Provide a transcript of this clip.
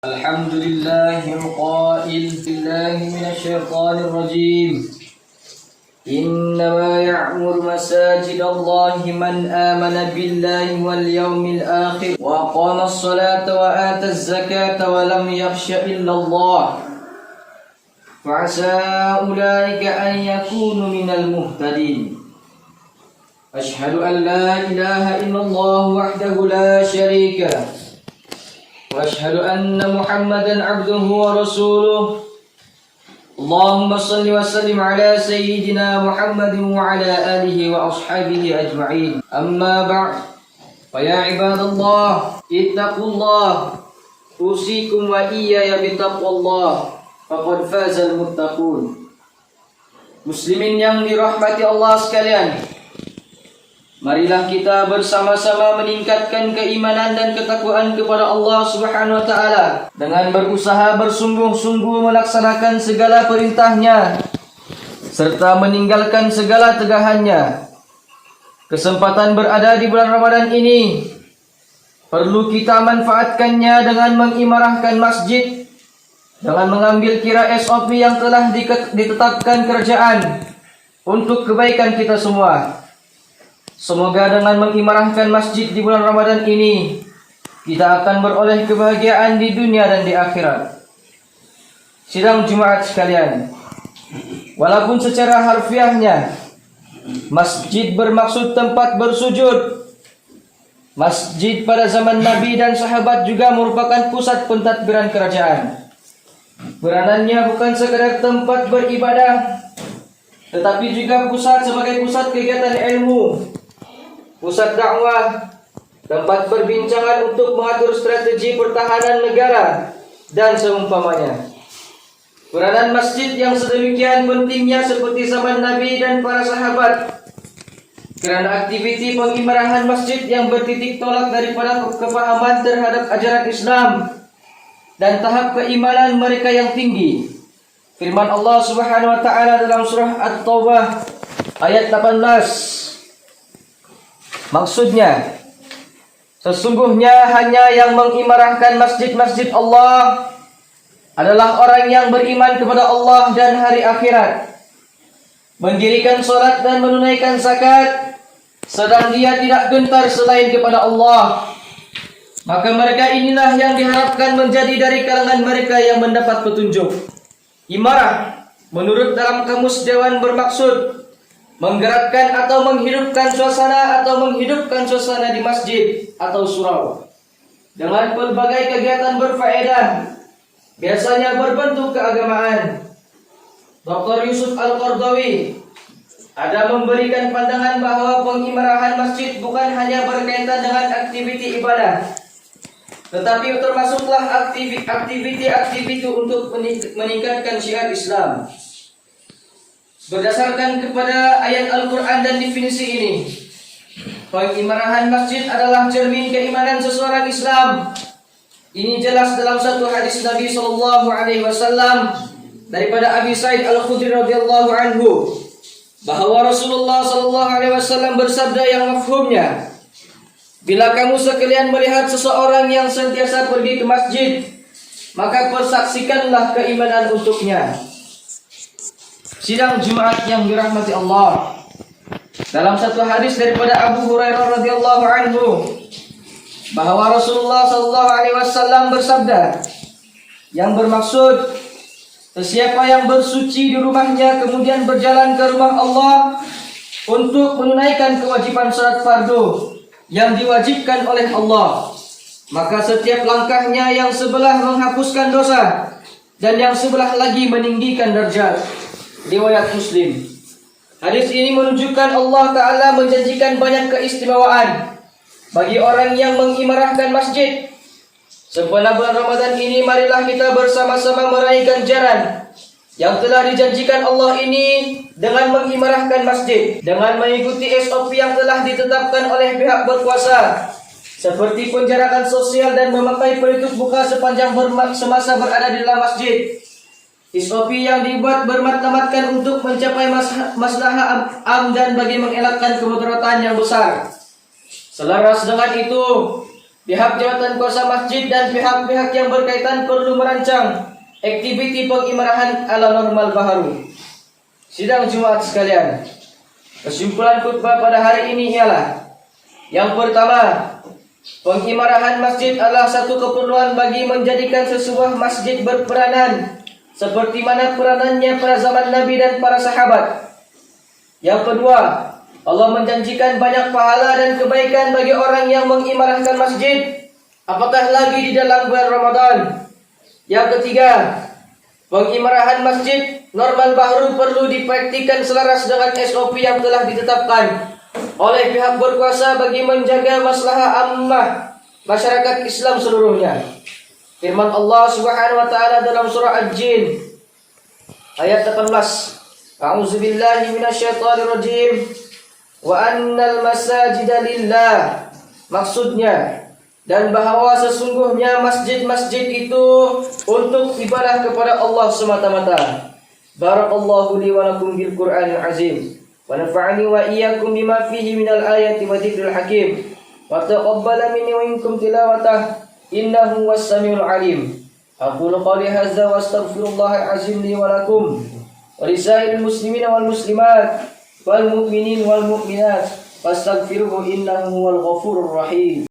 الحمد لله القائل بالله من الشيطان الرجيم إنما يعمر مساجد الله من آمن بالله واليوم الآخر وأقام الصلاة وآتى الزكاة ولم يخش إلا الله فعسى أولئك أن يكونوا من المهتدين أشهد أن لا إله إلا الله وحده لا شريك له وأشهد أن محمدا عبده ورسوله اللهم صل وسلم على سيدنا محمد وعلى آله وأصحابه أجمعين أما بعد فيا عباد الله اتقوا الله أوصيكم وإياي بتقوى الله فقد فاز المتقون. Muslimin yang dirahmati Allah sekalian, marilah kita bersama-sama meningkatkan keimanan dan ketakwaan kepada Allah Subhanahu wa taala dengan berusaha bersungguh-sungguh melaksanakan segala perintahnya serta meninggalkan segala tegahannya. Kesempatan berada di bulan Ramadan ini perlu kita manfaatkannya dengan mengimarahkan masjid, dengan mengambil kira SOP yang telah ditetapkan kerajaan untuk kebaikan kita semua. Semoga dengan mengimarahkan masjid di bulan Ramadan ini kita akan beroleh kebahagiaan di dunia dan di akhirat. Sidang Jumat sekalian, walaupun secara harfiahnya masjid bermaksud tempat bersujud, masjid pada zaman Nabi dan sahabat juga merupakan pusat pentadbiran kerajaan. Peranannya bukan sekadar tempat beribadah, tetapi juga pusat sebagai pusat kegiatan ilmu, pusat dakwah, tempat perbincangan untuk mengatur strategi pertahanan negara dan seumpamanya. Peranan masjid yang sedemikian pentingnya seperti zaman Nabi dan para sahabat, kerana aktiviti pengimarahan masjid yang bertitik tolak daripada kefahaman terhadap ajaran Islam dan tahap keimanan mereka yang tinggi. Firman Allah Subhanahu wa taala dalam surah At-Taubah ayat 18. Maksudnya, sesungguhnya hanya yang mengimarahkan masjid-masjid Allah adalah orang yang beriman kepada Allah dan hari akhirat, mendirikan solat dan menunaikan zakat, sedang dia tidak gentar selain kepada Allah. Maka mereka inilah yang diharapkan menjadi dari kalangan mereka yang mendapat petunjuk. Imarah menurut dalam kamus Dewan bermaksud menggerakkan atau menghidupkan suasana di masjid atau surau dengan pelbagai kegiatan berfaedah, biasanya berbentuk keagamaan. Dr. Yusuf Al-Qardawi ada memberikan pandangan bahawa pengimarahan masjid bukan hanya berkaitan dengan aktiviti ibadah, tetapi termasuklah aktiviti untuk meningkatkan syiar Islam. Berdasarkan kepada ayat Al-Quran dan definisi ini, pengimarahan masjid adalah cermin keimanan seseorang Islam. Ini jelas dalam satu hadis Nabi SAW daripada Abi Sa'id Al-Khudri radhiyallahu anhu, bahawa Rasulullah SAW bersabda yang mafhumnya, bila kamu sekalian melihat seseorang yang sentiasa pergi ke masjid, maka persaksikanlah keimanan untuknya. Sidang Jumat yang dirahmati Allah, dalam satu hadis daripada Abu Hurairah radhiyallahu anhu, bahawa Rasulullah SAW bersabda yang bermaksud, sesiapa yang bersuci di rumahnya kemudian berjalan ke rumah Allah untuk menunaikan kewajiban salat fardu yang diwajibkan oleh Allah, maka setiap langkahnya yang sebelah menghapuskan dosa dan yang sebelah lagi meninggikan derajat. Riwayat Muslim. Hadis ini menunjukkan Allah Ta'ala menjanjikan banyak keistimewaan bagi orang yang mengimarahkan masjid. Sempena bulan Ramadan ini, marilah kita bersama-sama meraih ganjaran yang telah dijanjikan Allah ini dengan mengimarahkan masjid, dengan mengikuti SOP yang telah ditetapkan oleh pihak berkuasa, seperti penjarakan sosial dan memakai pelitup muka sepanjang semasa berada di dalam masjid. SOP yang dibuat bermatlamatkan untuk mencapai maslahah am dan bagi mengelakkan kemudaratan yang besar. Selaras dengan itu, pihak jawatan kuasa masjid dan pihak-pihak yang berkaitan perlu merancang aktiviti pengimarahan ala normal baharu. Sidang Jumat sekalian, kesimpulan khutbah pada hari ini ialah: yang pertama, pengimarahan masjid adalah satu keperluan bagi menjadikan sebuah masjid berperanan seperti mana peranannya pada zaman Nabi dan para sahabat. Yang kedua, Allah menjanjikan banyak pahala dan kebaikan bagi orang yang mengimarahkan masjid, apatah lagi di dalam bulan Ramadan. Yang ketiga, pengimarahan masjid normal baharu perlu dipraktikkan selaras dengan SOP yang telah ditetapkan oleh pihak berkuasa bagi menjaga maslahah ammah masyarakat Islam seluruhnya. Firman Allah Subhanahu wa taala dalam surah Al-Jin ayat 18, A'udzubillahi minasyaitonirrajim. Wa annal masajida lillah. Maksudnya, dan bahwa sesungguhnya masjid-masjid itu untuk ibadah kepada Allah semata-mata. Barakallahu li wa lakum bil Qur'anil azim. Wa nafa'ani wa iyyakum bima fihi minal ayati wa dzikril hakim. Wa taqabbala minni wa minkum tilawatah innahu was-samiul alim. Aqulu qawli hadza wa astaghfirullahal azim li wa lakum wa lisairil muslimin wal muslimat wal mu'minin wal mu'minat fastaghfiruhu innahu huwal ghafurur rahim.